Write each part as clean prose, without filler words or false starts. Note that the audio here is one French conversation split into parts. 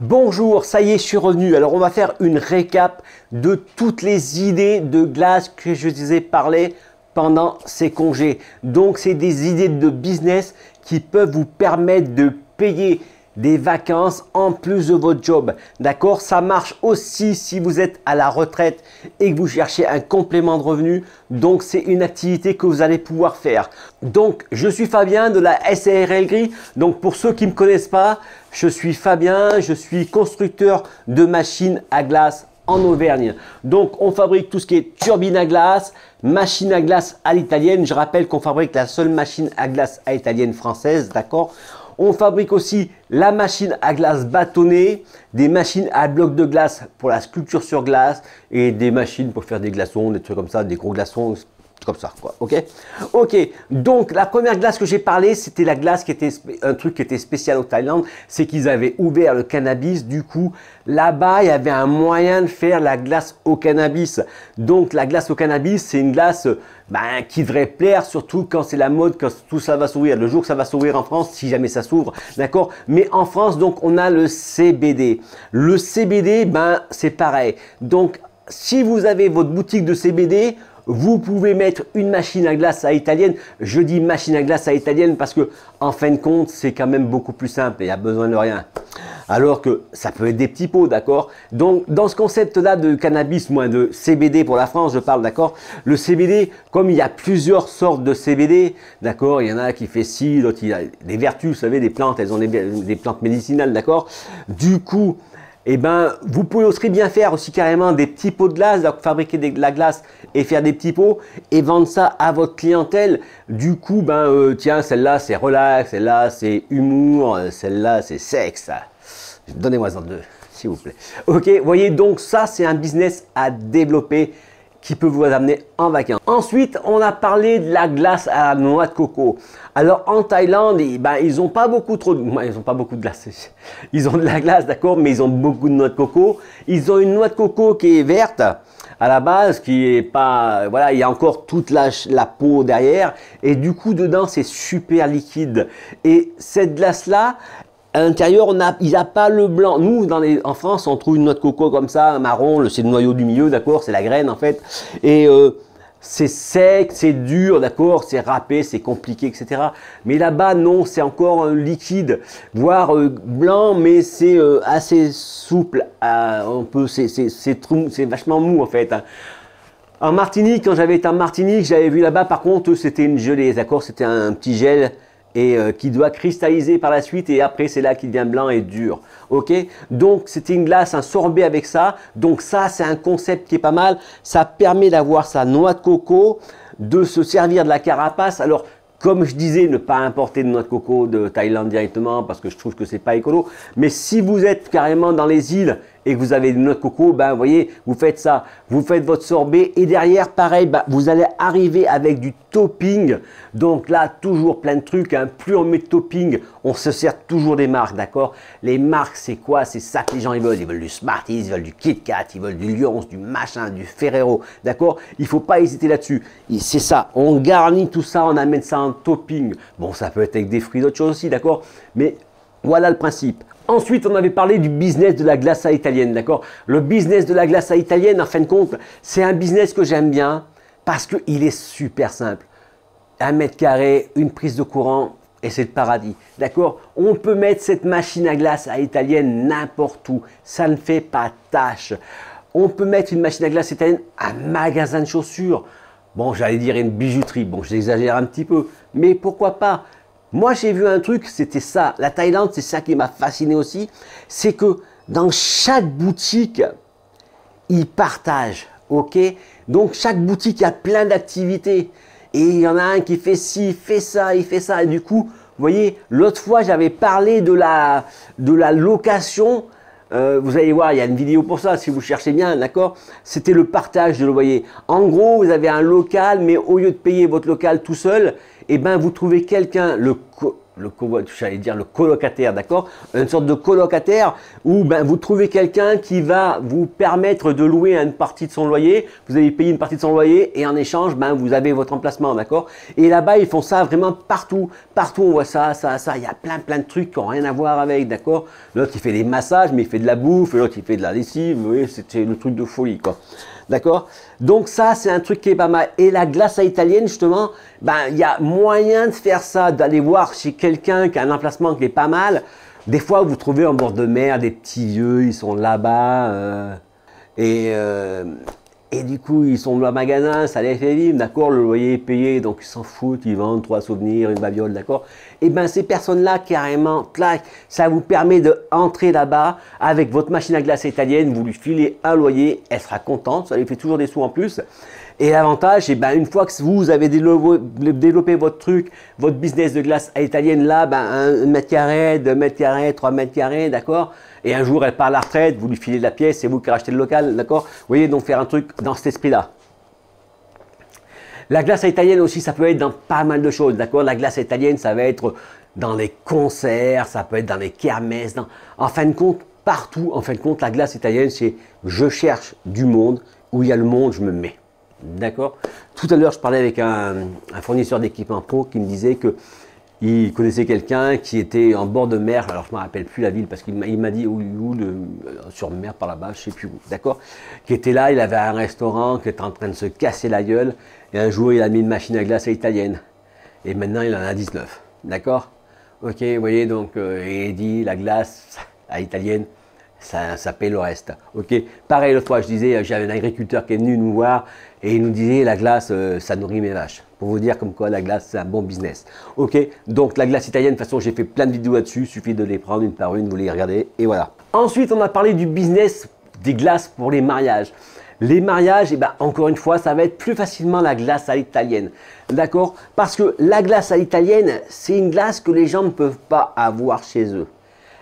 Bonjour, ça y est, je suis revenu. Alors, on va faire une récap de toutes les idées de glace que je vous ai parlé pendant ces congés. Donc, c'est des idées de business qui peuvent vous permettre de payer des vacances en plus de votre job. D'accord? Ça marche aussi si vous êtes à la retraite et que vous cherchez un complément de revenu. Donc, c'est une activité que vous allez pouvoir faire. Donc, je suis Fabien de la SARL Gris. Donc, pour ceux qui ne me connaissent pas, je suis Fabien, je suis constructeur de machines à glace en Auvergne. Donc, on fabrique tout ce qui est turbine à glace, machine à glace à l'italienne. Je rappelle qu'on fabrique la seule machine à glace à l'italienne française, d'accord? On fabrique aussi la machine à glace bâtonnée, des machines à bloc de glace pour la sculpture sur glace et des machines pour faire des glaçons, des trucs comme ça, des gros glaçons, comme ça, quoi. Ok. Donc, la première glace que j'ai parlé, c'était la glace qui était un truc qui était spécial au Thaïlande, c'est qu'ils avaient ouvert le cannabis. Du coup, là-bas, il y avait un moyen de faire la glace au cannabis. Donc, la glace au cannabis, c'est une glace qui devrait plaire, surtout quand c'est la mode, quand tout ça va s'ouvrir. Le jour que ça va s'ouvrir en France, si jamais ça s'ouvre, d'accord. Mais en France, donc, on a le CBD. Le CBD, c'est pareil. Donc, si vous avez votre boutique de CBD, vous pouvez mettre une machine à glace à italienne. Je dis machine à glace à italienne parce que en fin de compte, c'est quand même beaucoup plus simple et il n'y a besoin de rien. Alors que ça peut être des petits pots, d'accord? Donc, dans ce concept-là de cannabis, moins de CBD pour la France, je parle, d'accord? Le CBD, comme il y a plusieurs sortes de CBD, d'accord? Il y en a qui fait ci, l'autre, il y a des vertus, vous savez, des plantes, elles ont des plantes médicinales, d'accord? Du coup, vous pouvez aussi bien faire aussi carrément des petits pots de glace, donc fabriquer de la glace et faire des petits pots et vendre ça à votre clientèle. Du coup, tiens, celle-là c'est relax, celle-là c'est humour, celle-là c'est sexe. Donnez-moi-en deux, s'il vous plaît. Ok, vous voyez, donc ça c'est un business à développer qui peut vous amener en vacances. Ensuite, on a parlé de la glace à la noix de coco. Alors, en Thaïlande, ils n'ont pas beaucoup ils ont pas beaucoup de glace. Ils ont de la glace, d'accord, mais ils ont beaucoup de noix de coco. Ils ont une noix de coco qui est verte à la base, qui est pas, voilà, il y a encore toute la peau derrière. Et du coup, dedans, c'est super liquide. Et cette glace-là, à l'intérieur, il n'y a pas le blanc. Nous, en France, on trouve une noix de coco comme ça, marron, c'est le noyau du milieu, d'accord, c'est la graine en fait. Et c'est sec, c'est dur, d'accord, c'est râpé, c'est compliqué, etc. Mais là-bas, non, c'est encore liquide, voire blanc, mais c'est assez souple. C'est vachement mou en fait. Hein. En Martinique, quand j'avais été en Martinique, j'avais vu là-bas, par contre, c'était une gelée, d'accord, c'était un petit gel. Et qui doit cristalliser par la suite et après c'est là qu'il devient blanc et dur. Ok, donc c'était une glace, un sorbet avec ça. Donc ça c'est un concept qui est pas mal. Ça permet d'avoir sa noix de coco, de se servir de la carapace. Alors comme je disais, ne pas importer de noix de coco de Thaïlande directement parce que je trouve que c'est pas écolo. Mais si vous êtes carrément dans les îles et que vous avez une noix de coco, vous voyez, vous faites ça, vous faites votre sorbet et derrière, pareil, vous allez arriver avec du topping. Donc là, toujours plein de trucs, hein. Plus on met de topping, on se sert toujours des marques, d'accord? Les marques, c'est quoi? C'est ça que les gens ils veulent du Smarties, ils veulent du Kit Kat, ils veulent du Lyons, du machin, du Ferrero, d'accord? Il ne faut pas hésiter là-dessus. C'est ça, on garnit tout ça, on amène ça en topping. Bon, ça peut être avec des fruits, d'autres choses aussi, d'accord? Mais voilà le principe. Ensuite, on avait parlé du business de la glace à italienne, d'accord? Le business de la glace à italienne, en fin de compte, c'est un business que j'aime bien parce qu'il est super simple. 1 mètre carré, une prise de courant et c'est le paradis, d'accord? On peut mettre cette machine à glace à italienne n'importe où, ça ne fait pas tâche. On peut mettre une machine à glace italienne à un magasin de chaussures. Bon, j'allais dire une bijouterie, bon, j'exagère un petit peu, mais pourquoi pas? Moi, j'ai vu un truc, c'était ça. La Thaïlande, c'est ça qui m'a fasciné aussi. C'est que dans chaque boutique, ils partagent. Ok? Donc, chaque boutique, il y a plein d'activités. Et il y en a un qui fait ci, il fait ça, il fait ça. Et du coup, vous voyez, l'autre fois, j'avais parlé de la location. Vous allez voir, il y a une vidéo pour ça, si vous cherchez bien, d'accord? C'était le partage de loyer. En gros, vous avez un local, mais au lieu de payer votre local tout seul, vous trouvez quelqu'un, j'allais dire le colocataire, d'accord? Une sorte de colocataire où ben, vous trouvez quelqu'un qui va vous permettre de louer une partie de son loyer. Vous allez payer une partie de son loyer et en échange, ben, vous avez votre emplacement, d'accord? Et là-bas, ils font ça vraiment partout. Partout, on voit ça. Il y a plein de trucs qui n'ont rien à voir avec, d'accord? L'autre, il fait des massages, mais il fait de la bouffe. L'autre, il fait de la lessive. Vous voyez, c'est le truc de folie, quoi. D'accord? Donc ça, c'est un truc qui est pas mal. Et la glace à italienne, justement, ben, il y a moyen de faire ça, d'aller voir chez quelqu'un qui a un emplacement qui est pas mal. Des fois, vous trouvez en bord de mer des petits vieux, ils sont là-bas. Et du coup, ils sont dans le magasin, ça les fait vivre, d'accord? Le loyer est payé, donc ils s'en foutent, ils vendent 3 souvenirs, une babiole, d'accord? Et bien, ces personnes-là, carrément, clac, ça vous permet d'entrer là-bas avec votre machine à glace italienne, vous lui filez un loyer, elle sera contente, ça lui fait toujours des sous en plus. Et l'avantage, et ben, une fois que vous avez développé votre truc, votre business de glace à italienne, là, ben, 1 mètre carré, 2 mètres carrés, 3 mètres carrés, d'accord? Et un jour, elle part à la retraite, vous lui filez la pièce, c'est vous qui rachetez le local, d'accord? Vous voyez, donc faire un truc dans cet esprit-là. La glace à italienne aussi, ça peut être dans pas mal de choses, d'accord? La glace à italienne, ça va être dans les concerts, ça peut être dans les kermesses, en fin de compte, partout. En fin de compte, la glace italienne, c'est je cherche du monde, où il y a le monde, je me mets. D'accord? Tout à l'heure, je parlais avec un fournisseur d'équipements pro qui me disait que il connaissait quelqu'un qui était en bord de mer, alors je ne me rappelle plus la ville parce qu'il m'a dit sur mer par là-bas, je ne sais plus où, d'accord? Qui était là, il avait un restaurant qui était en train de se casser la gueule et un jour il a mis une machine à glace à italienne et maintenant il en a 19, d'accord? Ok, vous voyez donc, il dit la glace à italienne, ça paye le reste. Ok, pareil l'autre fois je disais, j'avais un agriculteur qui est venu nous voir et il nous disait la glace, ça nourrit mes vaches. Pour vous dire comme quoi la glace, c'est un bon business. Ok, donc la glace italienne, de toute façon, j'ai fait plein de vidéos là-dessus. Il suffit de les prendre une par une, vous les regardez et voilà. Ensuite, on a parlé du business des glaces pour les mariages. Les mariages, et ben, encore une fois, ça va être plus facilement la glace à l'italienne. D'accord? Parce que la glace à l'italienne, c'est une glace que les gens ne peuvent pas avoir chez eux.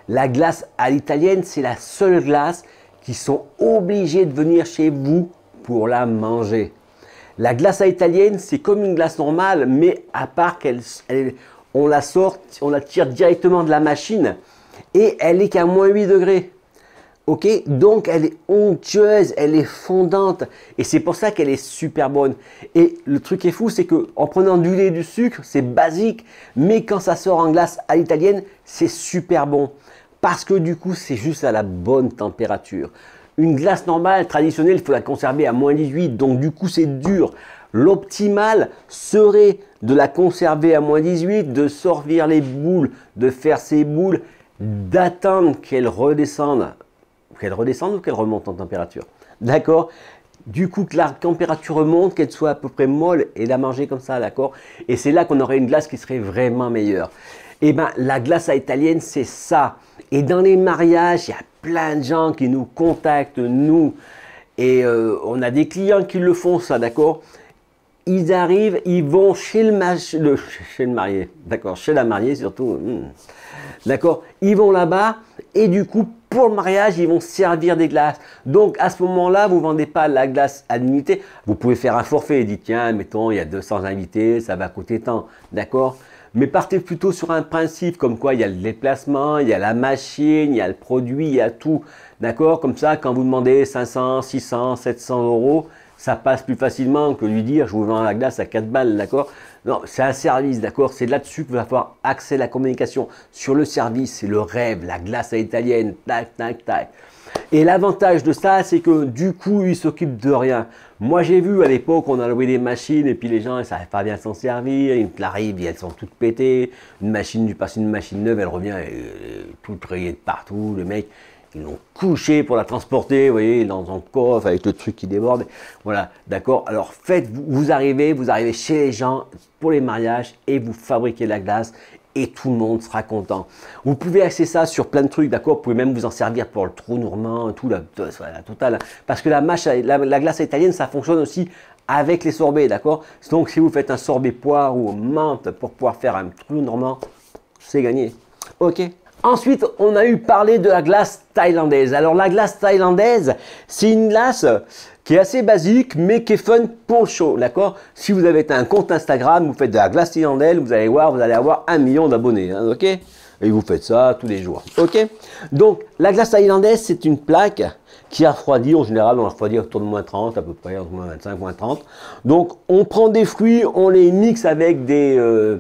La glace à l'italienne, c'est la seule glace qui sont obligés de venir chez vous pour la manger. La glace à italienne, c'est comme une glace normale, mais à part on la sort, on la tire directement de la machine et elle est qu'à moins 8 degrés. Ok, donc elle est onctueuse, elle est fondante et c'est pour ça qu'elle est super bonne. Et le truc qui est fou, c'est qu'en prenant du lait et du sucre, c'est basique, mais quand ça sort en glace à l'italienne, c'est super bon. Parce que du coup, c'est juste à la bonne température. Une glace normale, traditionnelle, il faut la conserver à moins 18, donc du coup c'est dur. L'optimal serait de la conserver à moins 18, de sortir les boules, de faire ces boules, d'attendre qu'elles redescendent. Qu'elles redescendent ou qu'elles remontent en température. D'accord? Du coup que la température remonte, qu'elle soit à peu près molle et la manger comme ça, d'accord? Et c'est là qu'on aurait une glace qui serait vraiment meilleure. Et bien la glace à italienne, c'est ça. Et dans les mariages, il y a plein de gens qui nous contactent, nous, et on a des clients qui le font ça, d'accord? Ils arrivent, ils vont chez le marié, d'accord, chez la mariée surtout, d'accord? Ils vont là-bas et du coup, pour le mariage, ils vont servir des glaces. Donc à ce moment-là, vous ne vendez pas la glace à l'unité, vous pouvez faire un forfait, dites tiens, mettons, il y a 200 invités, ça va coûter tant, d'accord? Mais partez plutôt sur un principe comme quoi il y a le déplacement, il y a la machine, il y a le produit, il y a tout. D'accord? Comme ça, quand vous demandez 500, 600, 700 euros, ça passe plus facilement que lui dire je vous vends la glace à 4 balles. D'accord? Non, c'est un service. D'accord? C'est là-dessus que vous allez avoir accès à la communication. Sur le service, c'est le rêve, la glace à l'italienne. Tac, tac, tac. Et l'avantage de ça, c'est que du coup, ils s'occupent de rien. Moi, j'ai vu à l'époque, on a loué des machines et puis les gens, ils ne savaient pas bien s'en servir. Ils arrivent, elles sont toutes pétées. Une machine, tu passes une machine neuve, elle revient toute rayée de partout. Le mec, ils l'ont couché pour la transporter, vous voyez, dans un coffre avec le truc qui déborde. Voilà, d'accord. Alors, vous arrivez chez les gens pour les mariages et vous fabriquez la glace. Et tout le monde sera content. Vous pouvez axer ça sur plein de trucs, d'accord? Vous pouvez même vous en servir pour le trou normand, tout la totale. Parce que la glace italienne, ça fonctionne aussi avec les sorbets, d'accord? Donc si vous faites un sorbet poire ou menthe pour pouvoir faire un trou normand, c'est gagné. Ok. Ensuite, on a parlé de la glace thaïlandaise. Alors la glace thaïlandaise, c'est une glace qui est assez basique, mais qui est fun pour le show, d'accord? Si vous avez un compte Instagram, vous faites de la glace thaïlandaise, vous allez voir, vous allez avoir 1 million d'abonnés, hein, ok? Et vous faites ça tous les jours, ok? Donc, la glace thaïlandaise, c'est une plaque qui refroidit, en général, on la refroidit autour de moins 30, à peu près, moins 25, moins 30. Donc, on prend des fruits, on les mixe avec des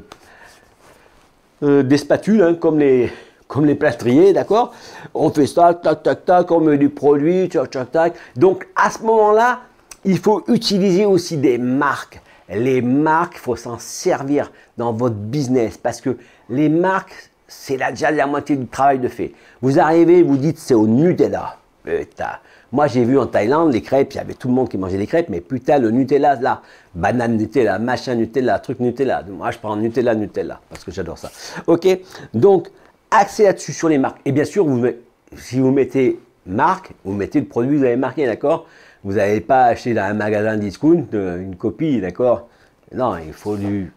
spatules, hein, comme les plâtriers, d'accord? On fait ça, tac, tac, tac, on met du produit, tac, tac, tac. Donc, à ce moment-là, il faut utiliser aussi des marques. Les marques, il faut s'en servir dans votre business parce que les marques, c'est déjà la moitié du travail de fait. Vous arrivez, vous dites, c'est au Nutella. Putain. Moi, j'ai vu en Thaïlande, les crêpes, il y avait tout le monde qui mangeait des crêpes, mais putain, le Nutella, là, banane Nutella, machin Nutella, truc Nutella. Moi, je prends Nutella, parce que j'adore ça. Ok? Donc, axez là-dessus sur les marques. Et bien sûr, si vous mettez marque, vous mettez le produit que vous avez marqué, d'accord? Vous n'allez pas acheter dans un magasin discount une copie, d'accord? Non, il faut du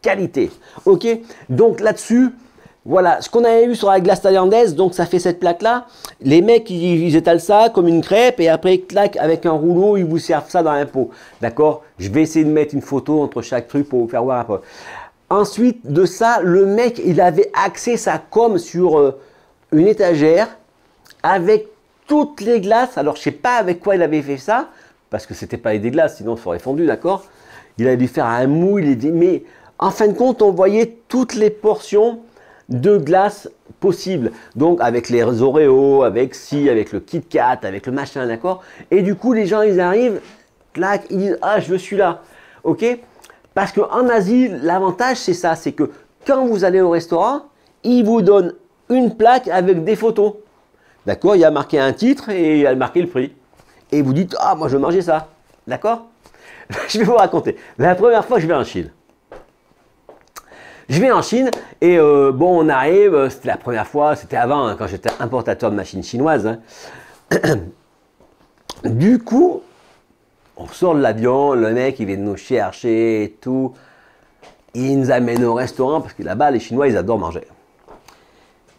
qualité. Ok? Donc là-dessus, voilà, ce qu'on avait vu sur la glace thaïlandaise, donc ça fait cette plaque-là. Les mecs, ils étalent ça comme une crêpe et après, clac, avec un rouleau, ils vous servent ça dans un pot. D'accord? Je vais essayer de mettre une photo entre chaque truc pour vous faire voir un peu. Ensuite de ça, le mec, il avait axé sa com sur une étagère avec toutes les glaces. Alors, je ne sais pas avec quoi il avait fait ça, parce que c'était pas avec des glaces, sinon ça aurait fondu, d'accord? Il a dû faire un mou, mais en fin de compte, on voyait toutes les portions de glace possibles. Donc, avec les Oreos, avec le Kit Kat, avec le machin, d'accord? Et du coup, les gens, ils arrivent, clac, ils disent, ah, je suis là, ok? Parce qu'en Asie, l'avantage, c'est ça, c'est que quand vous allez au restaurant, ils vous donnent une plaque avec des photos. D'accord? Il y a marqué un titre et il y a marqué le prix. Et vous dites, ah, moi, je veux manger ça. D'accord? Je vais vous raconter. La première fois, je vais en Chine. Je vais en Chine et bon, on arrive, c'était la première fois, c'était avant, hein, quand j'étais importateur de machines chinoises. Hein. Du coup, on sort de l'avion, le mec, il vient de nous chercher et tout. Il nous amène au restaurant parce que là-bas, les Chinois, ils adorent manger.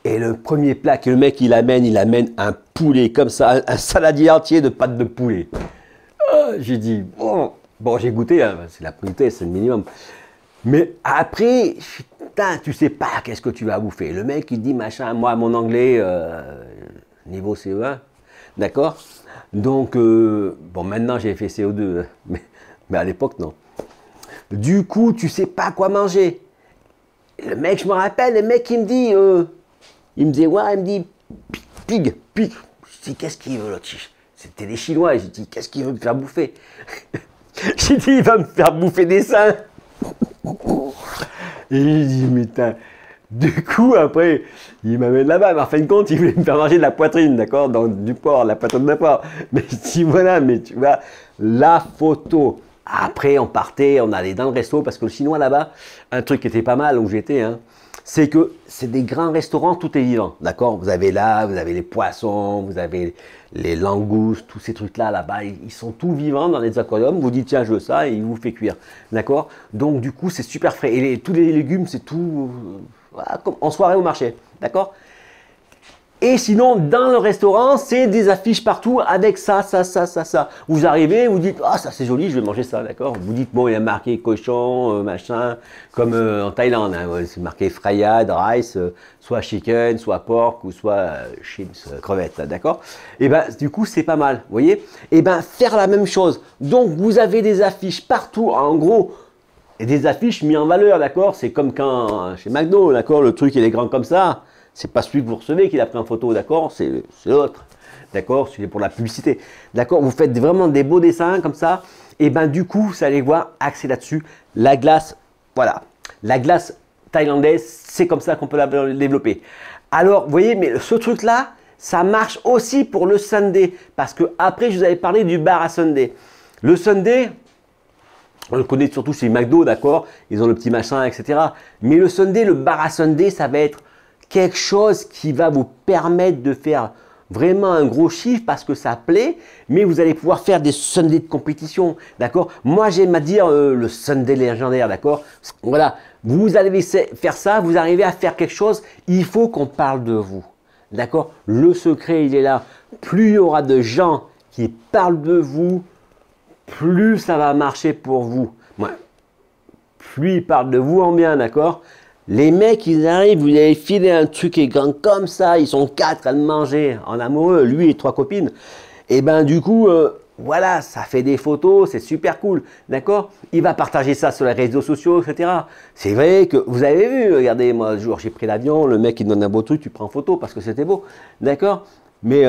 Et le premier plat que le mec, il amène un poulet comme ça, un saladier entier de pâtes de poulet. J'ai dit, bon, j'ai goûté, hein, c'est la politesse, c'est le minimum. Mais après, putain, tu sais pas qu'est-ce que tu vas bouffer. Le mec, il dit, machin, moi, mon anglais, niveau CE1, d'accord? Donc, bon, maintenant, j'ai fait CO2, mais à l'époque, non. Du coup, tu sais pas quoi manger. Et le mec, je me rappelle, le mec, il me dit, ouais, il me dit, pig. Je dis, qu'est-ce qu'il veut, l'autre? C'était des Chinois, j'ai dit, qu'est-ce qu'il veut me faire bouffer? J'ai dit, il va me faire bouffer des seins. Et il dit, putain. Du coup, après, il m'amène là-bas. Mais en fin de compte, il voulait me faire manger de la poitrine, d'accord? Donc, du porc, la poitrine de porc. Mais je dis, voilà, mais tu vois, la photo. Après, on partait, on allait dans le resto, parce que le chinois là-bas, un truc qui était pas mal où j'étais, hein, c'est que c'est des grands restaurants, tout est vivant, d'accord? Vous avez les poissons, vous avez les langoustes, tous ces trucs-là, là-bas, ils sont tout vivants dans les aquariums. Vous dites, tiens, je veux ça, et il vous fait cuire, d'accord? Donc, du coup, c'est super frais. Et tous les légumes, c'est tout, voilà, comme en soirée au marché, d'accord? Et sinon, dans le restaurant, c'est des affiches partout avec ça. Vous arrivez, vous dites, ah, ça c'est joli, je vais manger ça, d'accord? Vous dites, bon, il y a marqué cochon, machin, comme en Thaïlande, hein, c'est marqué fryad, rice, soit chicken, soit pork, ou soit chips, crevettes, d'accord? Et ben, du coup, c'est pas mal, vous voyez? Et ben, faire la même chose. Donc, vous avez des affiches partout, en gros, et des affiches mises en valeur, d'accord? C'est comme quand, chez McDo, d'accord? Le truc, il est grand comme ça. C'est pas celui que vous recevez qui l'a pris en photo, d'accord? C'est l'autre, d'accord? C'est pour la publicité, d'accord? Vous faites vraiment des beaux dessins comme ça, et ben du coup, vous allez voir, axer là-dessus. La glace, voilà, la glace thaïlandaise, c'est comme ça qu'on peut la développer. Alors, vous voyez, mais ce truc-là, ça marche aussi pour le sundae, parce que après, je vous avais parlé du bar à sundae. Le sundae, on le connaît surtout chez McDo, d'accord? Ils ont le petit machin, etc. Mais le sundae, le bar à sundae, ça va être quelque chose qui va vous permettre de faire vraiment un gros chiffre parce que ça plaît, mais vous allez pouvoir faire des sundaes de compétition, d'accord? Moi, j'aime à dire le sundae légendaire, d'accord? Voilà, vous allez faire ça, vous arrivez à faire quelque chose, il faut qu'on parle de vous, d'accord? Le secret, il est là. Plus il y aura de gens qui parle de vous, plus ça va marcher pour vous. Ouais. Plus ils parlent de vous en bien, d'accord? Les mecs, ils arrivent, vous avez filé un truc et grand comme ça, ils sont 4 à le manger en amoureux, lui et 3 copines. Et ben du coup, voilà, ça fait des photos, c'est super cool, d'accord? Il va partager ça sur les réseaux sociaux, etc. C'est vrai que vous avez vu, regardez, moi, le jour j'ai pris l'avion, le mec il donne un beau truc, tu prends photo parce que c'était beau, d'accord? Mais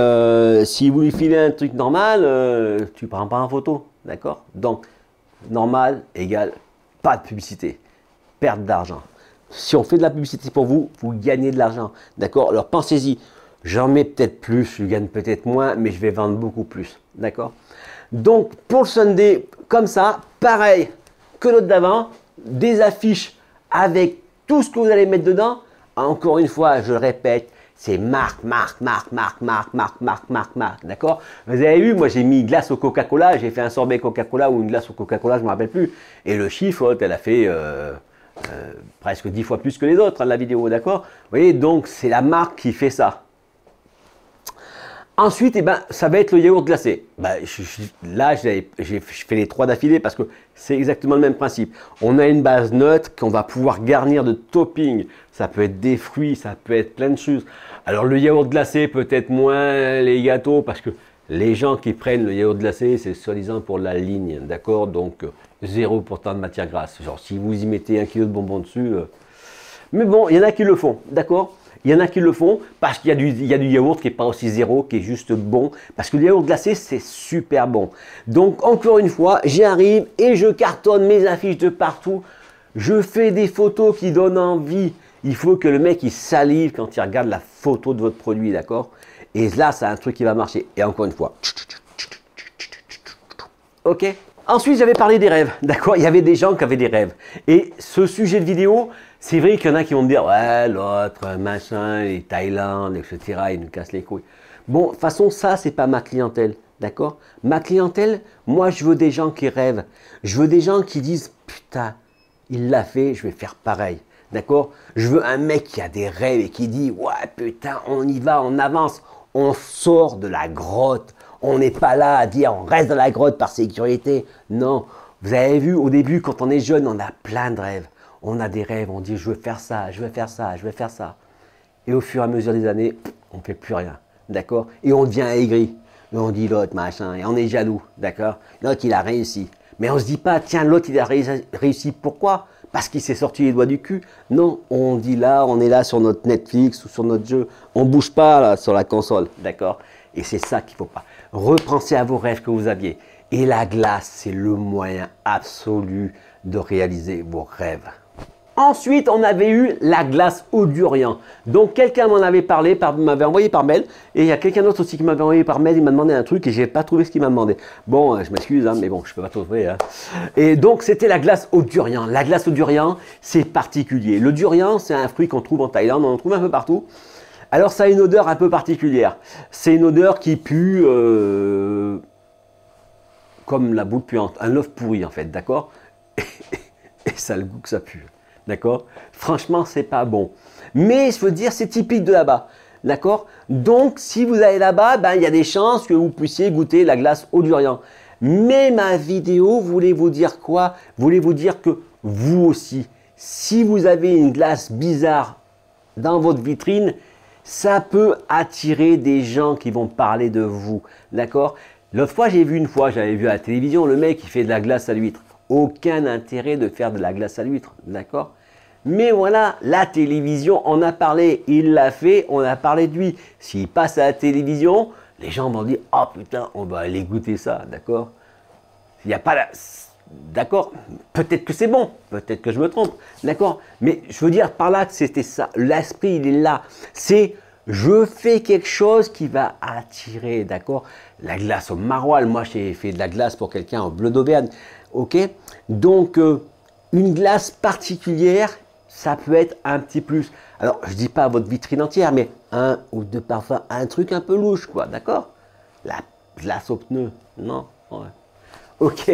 si vous lui filez un truc normal, tu prends pas en photo, d'accord? Donc, normal égale pas de publicité, perte d'argent. Si on fait de la publicité pour vous, vous gagnez de l'argent, d'accord? Alors pensez-y, j'en mets peut-être plus, je gagne peut-être moins, mais je vais vendre beaucoup plus, d'accord? Donc pour le Sunday, comme ça, pareil que l'autre d'avant, des affiches avec tout ce que vous allez mettre dedans. Encore une fois, je le répète, c'est marque, d'accord? Vous avez vu, moi j'ai mis glace au Coca-Cola, j'ai fait un sorbet Coca-Cola ou une glace au Coca-Cola, je ne me rappelle plus. Et le chiffre, elle a fait presque 10 fois plus que les autres, hein, la vidéo, d'accord? Vous voyez, donc c'est la marque qui fait ça. Ensuite, eh ben, ça va être le yaourt glacé. Ben, là, je fais les 3 d'affilée parce que c'est exactement le même principe. On a une base neutre qu'on va pouvoir garnir de topping. Ça peut être des fruits, ça peut être plein de choses. Alors le yaourt glacé, peut-être moins les gâteaux parce que les gens qui prennent le yaourt glacé, c'est soi-disant pour la ligne, d'accord? Donc 0% de matière grasse. Genre si vous y mettez 1 kg de bonbons dessus. Mais bon, il y en a qui le font, d'accord? Il y en a qui le font parce qu'il y a du yaourt qui n'est pas aussi zéro, qui est juste bon. Parce que le yaourt glacé, c'est super bon. Donc, encore une fois, j'y arrive et je cartonne mes affiches de partout. Je fais des photos qui donnent envie. Il faut que le mec, il salive quand il regarde la photo de votre produit, d'accord? Et là, c'est un truc qui va marcher. Et encore une fois. Ok? Ensuite, j'avais parlé des rêves, d'accord? Il y avait des gens qui avaient des rêves. Et ce sujet de vidéo, c'est vrai qu'il y en a qui vont me dire « Ouais, l'autre, machin, les Thaïlande, etc. » Ils nous cassent les couilles. Bon, de toute façon, ça, c'est pas ma clientèle, d'accord? Ma clientèle, moi, je veux des gens qui rêvent. Je veux des gens qui disent « Putain, il l'a fait, je vais faire pareil. » D'accord? Je veux un mec qui a des rêves et qui dit « Ouais, putain, on y va, on avance. On sort de la grotte. » On n'est pas là à dire on reste dans la grotte par sécurité. Non, vous avez vu au début quand on est jeune, on a plein de rêves. On a des rêves, on dit je veux faire ça, je veux faire ça, je veux faire ça. Et au fur et à mesure des années, on ne fait plus rien. D'accord? Et on devient aigri. Et on dit l'autre machin, et on est jaloux. D'accord? L'autre il a réussi. Mais on ne se dit pas tiens l'autre il a réussi. Pourquoi? Parce qu'il s'est sorti les doigts du cul. Non, on dit là, on est là sur notre Netflix ou sur notre jeu. On ne bouge pas là sur la console. D'accord? Et c'est ça qu'il ne faut pas. Repensez à vos rêves que vous aviez. Et la glace, c'est le moyen absolu de réaliser vos rêves. Ensuite, on avait eu la glace au durian. Donc, quelqu'un m'en avait parlé, m'avait envoyé par mail. Et il y a quelqu'un d'autre aussi qui m'avait envoyé par mail. Il m'a demandé un truc et je n'ai pas trouvé ce qu'il m'a demandé. Bon, je m'excuse, hein, mais bon, je ne peux pas trouver. Hein. Et donc, c'était la glace au durian. La glace au durian, c'est particulier. Le durian, c'est un fruit qu'on trouve en Thaïlande. On en trouve un peu partout. Alors, ça a une odeur un peu particulière. C'est une odeur qui pue comme la boule puante, un œuf pourri en fait, d'accord? Et ça a le goût que ça pue, d'accord? Franchement, c'est pas bon. Mais je veux dire, c'est typique de là-bas, d'accord? Donc, si vous allez là-bas, ben, il y a des chances que vous puissiez goûter la glace au durian. Mais ma vidéo voulait vous dire quoi? Voulait vous dire que vous aussi, si vous avez une glace bizarre dans votre vitrine, ça peut attirer des gens qui vont parler de vous, d'accord? L'autre fois, j'avais vu à la télévision, le mec qui fait de la glace à l'huître. Aucun intérêt de faire de la glace à l'huître, d'accord? Mais voilà, la télévision en a parlé, il l'a fait, on a parlé de lui. S'il passe à la télévision, les gens vont dire « Oh putain, on va aller goûter ça, d'accord ?» Il n'y a pas la... D'accord, peut-être que c'est bon, peut-être que je me trompe, d'accord, mais je veux dire par là que c'était ça, l'esprit il est là, c'est je fais quelque chose qui va attirer, d'accord, la glace au maroilles, moi j'ai fait de la glace pour quelqu'un au bleu d'Auvergne, ok, donc une glace particulière, ça peut être un petit plus, alors je dis pas votre vitrine entière, mais 1 ou 2 parfums, un truc un peu louche quoi, d'accord, la glace aux pneus, non, ouais. Ok.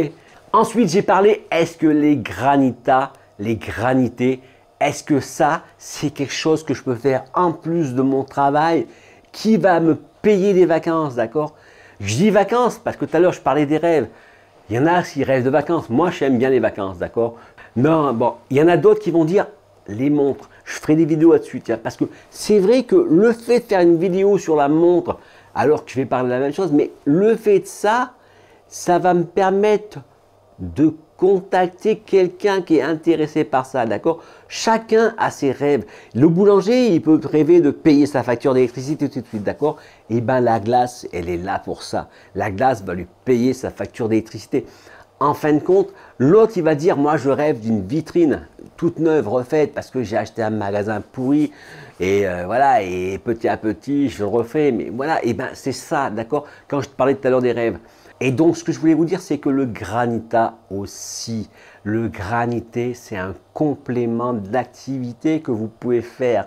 Ensuite, j'ai parlé, est-ce que les granitas, les granités, est-ce que ça, c'est quelque chose que je peux faire en plus de mon travail qui va me payer des vacances, d'accord? Je dis vacances parce que tout à l'heure, je parlais des rêves. Il y en a qui rêvent de vacances. Moi, j'aime bien les vacances, d'accord? Non, bon, il y en a d'autres qui vont dire les montres. Je ferai des vidéos là-dessus, tiens, parce que c'est vrai que le fait de faire une vidéo sur la montre, alors que je vais parler de la même chose, mais le fait de ça, ça va me permettre de contacter quelqu'un qui est intéressé par ça, d'accord? Chacun a ses rêves. Le boulanger, il peut rêver de payer sa facture d'électricité tout de suite, d'accord? Et bien la glace, elle est là pour ça. La glace va lui payer sa facture d'électricité. En fin de compte, l'autre, il va dire, moi, je rêve d'une vitrine toute neuve, refaite, parce que j'ai acheté un magasin pourri. Et voilà, et petit à petit, je le refais. Mais voilà, et ben c'est ça, d'accord? Quand je te parlais tout à l'heure des rêves. Et donc, ce que je voulais vous dire, c'est que le granita aussi. Le granité, c'est un complément d'activité que vous pouvez faire.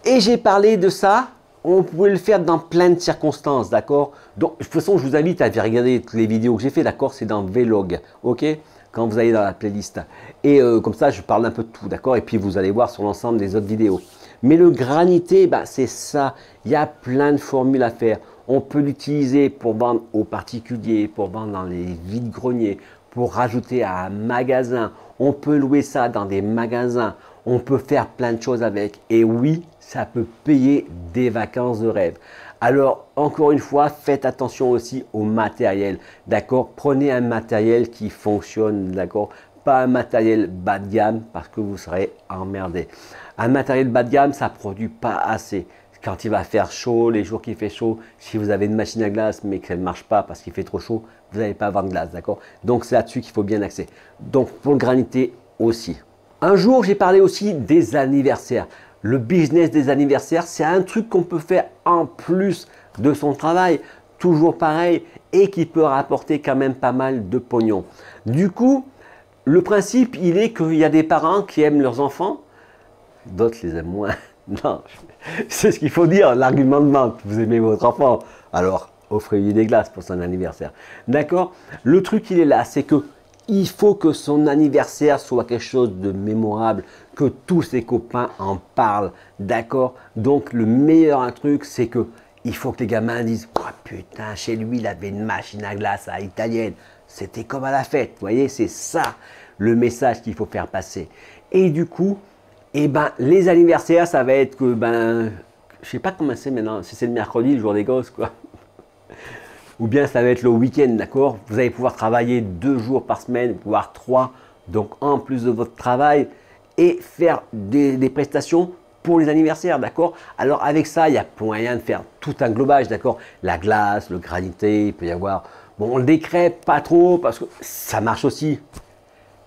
Et j'ai parlé de ça. On pouvait le faire dans plein de circonstances, d'accord? Donc, de toute façon, je vous invite à regarder toutes les vidéos que j'ai fait, d'accord? C'est dans Vlog, ok? Quand vous allez dans la playlist. Et comme ça, je parle un peu de tout, d'accord? Et puis, vous allez voir sur l'ensemble des autres vidéos. Mais le granité, bah, c'est ça. Il y a plein de formules à faire. On peut l'utiliser pour vendre aux particuliers, pour vendre dans les vides-greniers, pour rajouter à un magasin. On peut louer ça dans des magasins. On peut faire plein de choses avec. Et oui, ça peut payer des vacances de rêve. Alors, encore une fois, faites attention aussi au matériel. D'accord? Prenez un matériel qui fonctionne. D'accord? Pas un matériel bas de gamme parce que vous serez emmerdé. Un matériel bas de gamme, ça ne produit pas assez. Quand il va faire chaud, les jours qu'il fait chaud, si vous avez une machine à glace mais qu'elle ne marche pas parce qu'il fait trop chaud, vous n'allez pas avoir de glace, d'accord? Donc c'est là-dessus qu'il faut bien axer. Donc pour le granité aussi. Un jour, j'ai parlé aussi des anniversaires. Le business des anniversaires, c'est un truc qu'on peut faire en plus de son travail, toujours pareil, et qui peut rapporter quand même pas mal de pognon. Du coup, le principe, il est qu'il y a des parents qui aiment leurs enfants, d'autres les aiment moins. Non, c'est ce qu'il faut dire, l'argument de vente. Vous aimez votre enfant, alors offrez-lui des glaces pour son anniversaire. D'accord? Le truc, il est là, c'est que il faut que son anniversaire soit quelque chose de mémorable, que tous ses copains en parlent. D'accord? Donc, le meilleur truc, c'est que il faut que les gamins disent « Oh putain, chez lui, il avait une machine à glace à italienne. C'était comme à la fête. » Vous voyez, c'est ça le message qu'il faut faire passer. Et du coup, eh ben, les anniversaires, ça va être que, ben, je sais pas comment c'est maintenant, si c'est le mercredi, le jour des gosses, quoi. Ou bien ça va être le week-end, d'accord? Vous allez pouvoir travailler 2 jours par semaine, voire 3, donc en plus de votre travail, et faire des prestations pour les anniversaires, d'accord? Alors avec ça, il y a moyen de faire tout un globage, d'accord? La glace, le granité, il peut y avoir, bon, les crêpes, pas trop, parce que ça marche aussi.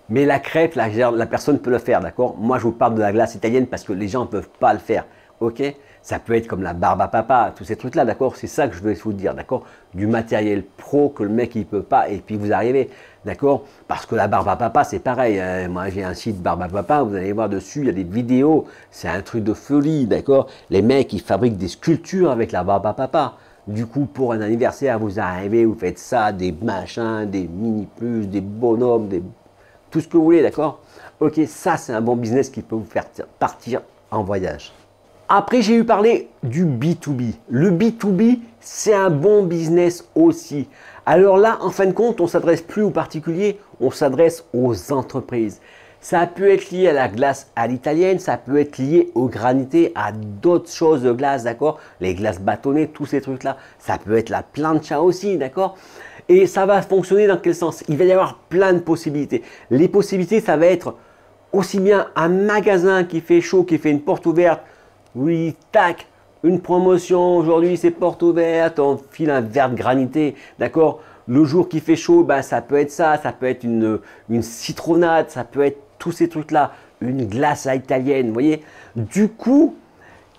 Mais la crêpe, la personne peut le faire, d'accord? Moi, je vous parle de la glace italienne parce que les gens ne peuvent pas le faire, ok? Ça peut être comme la barbe à papa, tous ces trucs-là, d'accord? C'est ça que je veux vous dire, d'accord? Du matériel pro que le mec, il ne peut pas et puis vous arrivez, d'accord? Parce que la barbe à papa, c'est pareil. Hein? Moi, j'ai un site barbe à papa, vous allez voir dessus, il y a des vidéos. C'est un truc de folie, d'accord? Les mecs, ils fabriquent des sculptures avec la barbe à papa. Du coup, pour un anniversaire, vous arrivez, vous faites ça, des machins, des mini-plus, des bonhommes, tout ce que vous voulez, d'accord? Ok, ça, c'est un bon business qui peut vous faire partir en voyage. Après, j'ai eu parler du B2B. Le B2B, c'est un bon business aussi. Alors là, en fin de compte, on ne s'adresse plus aux particuliers, on s'adresse aux entreprises. Ça peut être lié à la glace à l'italienne, ça peut être lié au granité, à d'autres choses de glace, d'accord? Les glaces bâtonnées, tous ces trucs-là. Ça peut être la plancha aussi, d'accord? Et ça va fonctionner dans quel sens? Il va y avoir plein de possibilités. Les possibilités, ça va être aussi bien un magasin qui fait chaud, qui fait une porte ouverte. Oui, tac, une promotion, aujourd'hui c'est porte ouverte, on file un verre de granité, d'accord? Le jour qui fait chaud, ben, ça peut être ça peut être une citronnade, ça peut être tous ces trucs-là, une glace à italienne, vous voyez? Du coup,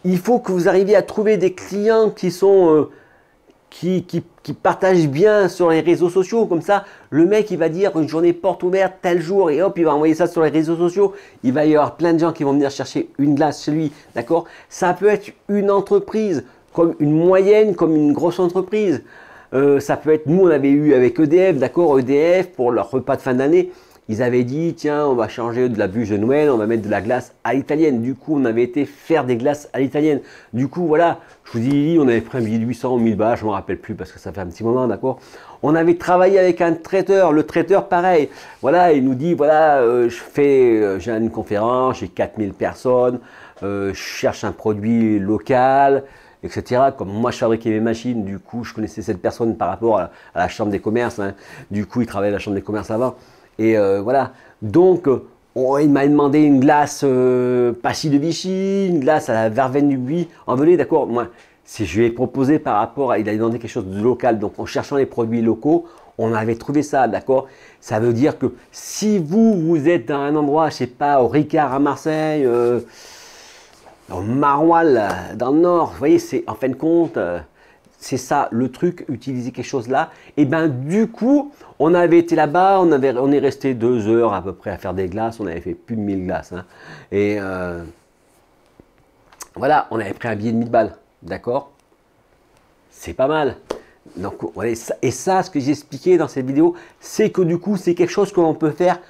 il faut que vous arriviez à trouver des clients qui sont... qui partagent bien sur les réseaux sociaux. Comme ça, le mec, il va dire une journée porte ouverte tel jour et hop, il va envoyer ça sur les réseaux sociaux. Il va y avoir plein de gens qui vont venir chercher une glace chez lui. D'accord? Ça peut être une entreprise, comme une moyenne, comme une grosse entreprise. Ça peut être, nous, on avait eu avec EDF, d'accord? EDF, pour leur repas de fin d'année, ils avaient dit, tiens, on va changer de la bûche de Noël, on va mettre de la glace à l'italienne. Du coup, on avait été faire des glaces à l'italienne. Du coup, voilà, je vous dis, on avait pris un billet de 800 ou 1000 balles, je ne me rappelle plus parce que ça fait un petit moment, d'accord. On avait travaillé avec un traiteur, le traiteur pareil. Voilà, il nous dit, voilà, j'ai une conférence, j'ai 4000 personnes, je cherche un produit local, etc. Comme moi, je fabriquais mes machines, du coup, je connaissais cette personne par rapport à la chambre des commerces. Hein. Du coup, il travaillait à la chambre des commerces avant. Et voilà. Donc, il m'a demandé une glace Passy de Vichy, une glace à la verveine du Buis, en velay, d'accord. Moi, si je lui ai proposé par rapport à, il a demandé quelque chose de local. Donc, en cherchant les produits locaux, on avait trouvé ça, d'accord. Ça veut dire que si vous êtes dans un endroit, je sais pas, au Ricard à Marseille, au Maroilles, dans le Nord, vous voyez, c'est en fin de compte, c'est ça le truc, utiliser quelque chose là. Et ben du coup, on avait été là-bas, on est resté 2 heures à peu près à faire des glaces, on avait fait plus de 1000 glaces. Hein. Et voilà, on avait pris un billet de 1000 balles, d'accord. C'est pas mal. Donc, voilà, et ça, ce que j'ai expliqué dans cette vidéo, c'est que du coup, c'est quelque chose que l'on peut faire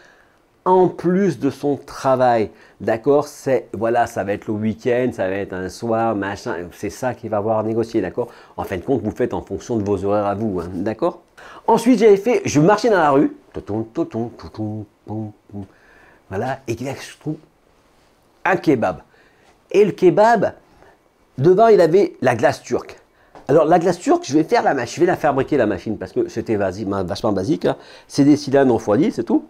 en plus de son travail, d'accord. C'est voilà, ça va être le week-end, ça va être un soir, machin, c'est ça qu'il va avoir à négocier, d'accord. En fin de compte, vous faites en fonction de vos horaires à vous, hein, d'accord. Ensuite, je marchais dans la rue, voilà, et là, je trouve un kebab. Et le kebab, devant, il avait la glace turque. Alors, la glace turque, je vais la fabriquer la machine parce que c'était vachement basique. Hein. C'est des cylindres refroidis, c'est tout.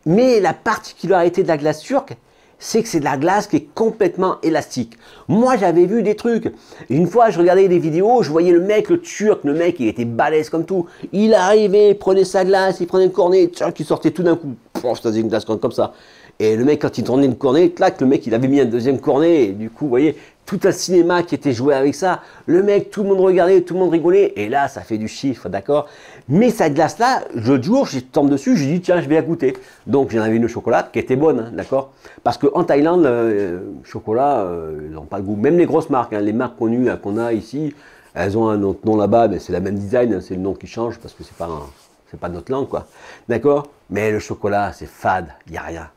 Mais la particularité de la glace turque, c'est que c'est de la glace qui est complètement élastique. Moi, j'avais vu des trucs. Une fois, je regardais des vidéos, je voyais le mec, le turc, le mec, il était balèze comme tout. Il arrivait, il prenait sa glace, il prenait le cornet, qui sortait tout d'un coup. Je faisais une glace comme ça. Et le mec, quand il tournait le cornet, clac, le mec, il avait mis un deuxième cornet. Et du coup, vous voyez, tout un cinéma qui était joué avec ça. Le mec, tout le monde regardait, tout le monde rigolait. Et là, ça fait du chiffre, d'accord. Mais cette glace-là, l'autre jour, je tombe dessus, j'ai dit, tiens, je vais la goûter. Donc, j'en avais une au chocolat qui était bonne, hein, d'accord. Parce qu'en Thaïlande, le chocolat, ils n'ont pas le goût. Même les grosses marques, hein, les marques connues qu'on a ici, elles ont un autre nom là-bas, mais c'est la même design, hein, c'est le nom qui change parce que c'est pas notre langue, quoi. D'accord. Mais le chocolat, c'est fade, il n'y a rien.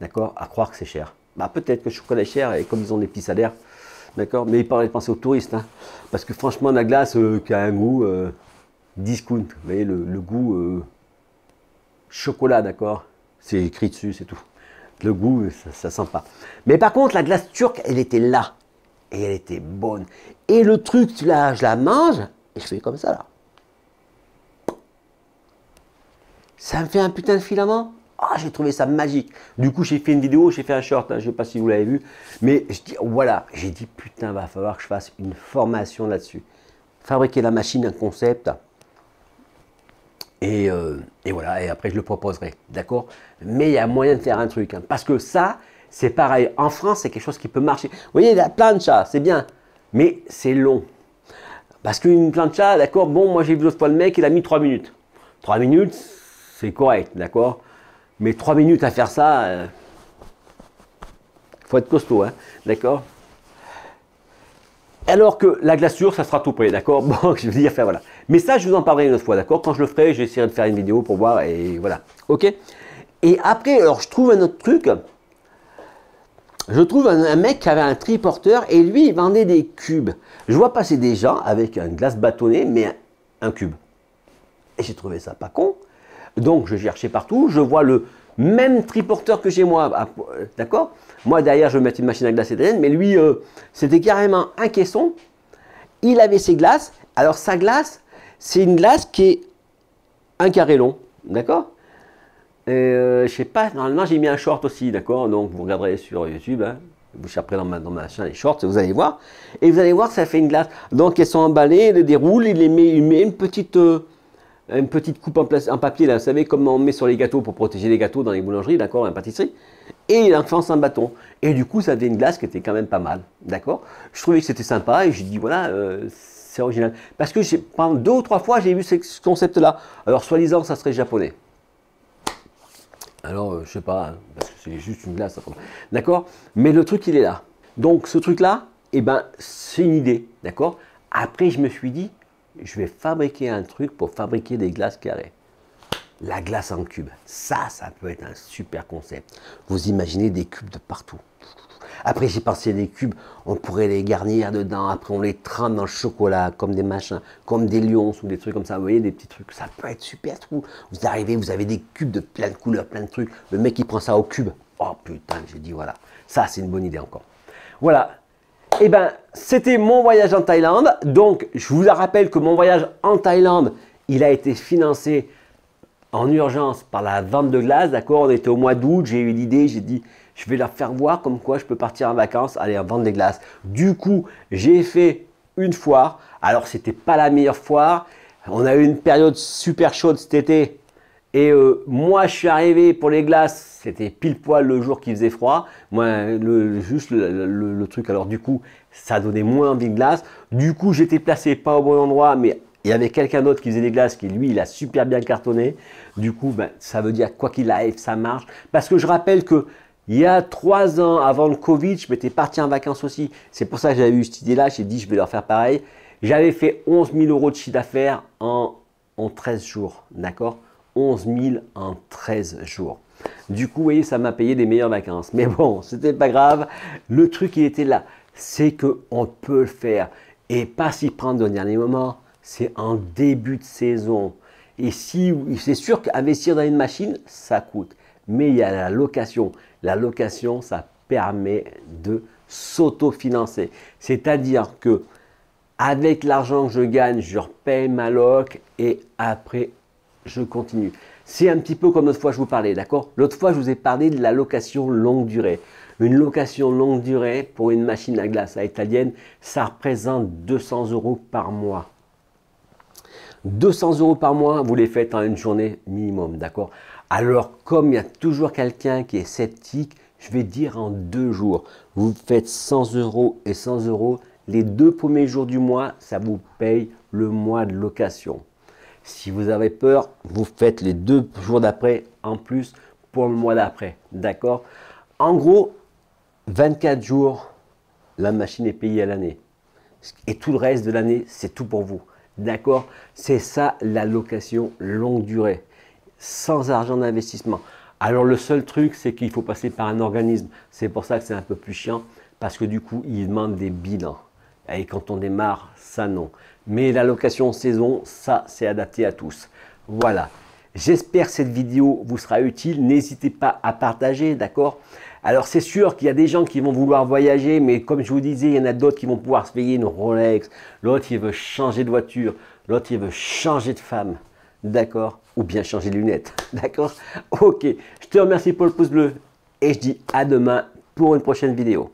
D'accord. À croire que c'est cher. Bah, peut-être que le chocolat est cher et comme ils ont des petits salaires. D'accord. Mais il parlait de penser aux touristes. Hein, parce que franchement, la glace qui a un goût discount. Vous voyez, le goût chocolat, d'accord. C'est écrit dessus, c'est tout. Le goût, ça sent pas. Mais par contre, la glace turque, elle était là. Et elle était bonne. Et le truc, je la mange et je fais comme ça, là. Ça me fait un putain de filament. Ah, j'ai trouvé ça magique. Du coup, j'ai fait une vidéo, j'ai fait un short, hein, je ne sais pas si vous l'avez vu. Mais je dis, voilà, j'ai dit, putain, va falloir que je fasse une formation là-dessus. Fabriquer la machine, un concept. Et voilà, et après, je le proposerai. D'accord. Mais il y a moyen de faire un truc. Hein, parce que ça, c'est pareil. En France, c'est quelque chose qui peut marcher. Vous voyez, la plancha, c'est bien. Mais c'est long. Parce qu'une plancha, d'accord, bon, moi, j'ai vu l'autre fois le mec, il a mis 3 minutes. 3 minutes, c'est correct, d'accord. Mais 3 minutes à faire ça, faut être costaud, hein, d'accord. Alors que la glaçure, ça sera tout prêt, d'accord. Bon, je veux dire, faire voilà. Mais ça, je vous en parlerai une autre fois, d'accord. Quand je le ferai, j'essaierai de faire une vidéo pour voir et voilà, ok. Et après, alors, je trouve un autre truc. Je trouve un mec qui avait un triporteur et lui, il vendait des cubes. Je vois passer des gens avec une glace bâtonnée, mais un cube. Et j'ai trouvé ça pas con. Donc, je cherchais partout. Je vois le même triporteur que chez moi. D'accord. Moi, derrière, je vais mettre une machine à glace italienne. Mais lui, c'était carrément un caisson. Il avait ses glaces. Alors, sa glace, c'est une glace qui est un carré long. D'accord. Je sais pas. Normalement, j'ai mis un short aussi. D'accord. Donc, vous regarderez sur YouTube. Hein. Vous chercherez dans ma chaîne les shorts. Vous allez voir. Et vous allez voir que ça fait une glace. Donc, elles sont emballées. Il les déroule. Il met une petite coupe en papier, là, vous savez, comme on met sur les gâteaux pour protéger les gâteaux dans les boulangeries, d'accord, en pâtisserie, et il enfonce un bâton. Et du coup, ça faisait une glace qui était quand même pas mal, d'accord. Je trouvais que c'était sympa et j'ai dit, voilà, c'est original. Parce que pendant 2 ou 3 fois, j'ai vu ce concept-là. Alors, soi-disant, ça serait japonais. Alors, je sais pas, hein, parce que c'est juste une glace, d'accord. Mais le truc, il est là. Donc, ce truc-là, eh ben, c'est une idée, d'accord. Après, je me suis dit, je vais fabriquer un truc pour fabriquer des glaces carrées. la glace en cube. Ça peut être un super concept. Vous imaginez des cubes de partout. Après, j'ai pensé à des cubes, on pourrait les garnir dedans. Après, on les trempe dans le chocolat, comme des machins, comme des lions ou des trucs comme ça. Vous voyez, des petits trucs. Ça peut être super trop. Vous arrivez, vous avez des cubes de plein de couleurs, plein de trucs. Le mec, il prend ça au cube. Oh putain, j'ai dit voilà. Ça, c'est une bonne idée encore. Voilà. Eh bien, c'était mon voyage en Thaïlande. Donc, je vous rappelle que mon voyage en Thaïlande, il a été financé en urgence par la vente de glace. D'accord, on était au mois d'août. J'ai eu l'idée, j'ai dit, je vais leur faire voir comme quoi je peux partir en vacances, aller vendre des glaces. Du coup, j'ai fait une foire. Alors, ce n'était pas la meilleure foire. On a eu une période super chaude cet été. Et moi, je suis arrivé pour les glaces, c'était pile poil le jour qui faisait froid. Moi, juste le truc, alors du coup, ça donnait moins envie de glace. Du coup, j'étais placé pas au bon endroit, mais il y avait quelqu'un d'autre qui faisait des glaces, qui lui, il a super bien cartonné. Du coup, ben, ça veut dire quoi qu'il arrive, ça marche. Parce que je rappelle que il y a 3 ans, avant le Covid, je m'étais parti en vacances aussi. C'est pour ça que j'avais eu cette idée-là. J'ai dit, je vais leur faire pareil. J'avais fait 11 000 € de chiffre d'affaires en 13 jours, d'accord ? 11 000 en 13 jours. Du coup, vous voyez, ça m'a payé des meilleures vacances. Mais bon, c'était pas grave. Le truc qui était là, c'est qu'on peut le faire. Et pas s'y prendre au dernier moment. C'est en début de saison. Et si, c'est sûr qu'investir dans une machine, ça coûte. Mais il y a la location. La location, ça permet de s'autofinancer. C'est-à-dire que avec l'argent que je gagne, je repaye ma loc et après, je continue. C'est un petit peu comme l'autre fois je vous parlais, d'accord? L'autre fois, je vous ai parlé de la location longue durée. Une location longue durée pour une machine à glace à italienne, ça représente 200 € par mois. 200 € par mois, vous les faites en une journée minimum, d'accord? Alors, comme il y a toujours quelqu'un qui est sceptique, je vais dire en 2 jours. Vous faites 100 € et 100 €. Les 2 premiers jours du mois, ça vous paye le mois de location. Si vous avez peur, vous faites les 2 jours d'après en plus pour le mois d'après. D'accord? En gros, 24 jours, la machine est payée à l'année. Et tout le reste de l'année, c'est tout pour vous. D'accord? C'est ça la location longue durée, sans argent d'investissement. Alors le seul truc, c'est qu'il faut passer par un organisme. C'est pour ça que c'est un peu plus chiant, parce que du coup, ils demandent des bilans. Et quand on démarre, ça non. Mais la location saison, ça c'est adapté à tous. Voilà. J'espère que cette vidéo vous sera utile. N'hésitez pas à partager, d'accord? Alors c'est sûr qu'il y a des gens qui vont vouloir voyager, mais comme je vous disais, il y en a d'autres qui vont pouvoir se payer une Rolex. L'autre, il veut changer de voiture. L'autre, il veut changer de femme. D'accord? Ou bien changer de lunettes. D'accord? Ok. Je te remercie pour le pouce bleu et je dis à demain pour une prochaine vidéo.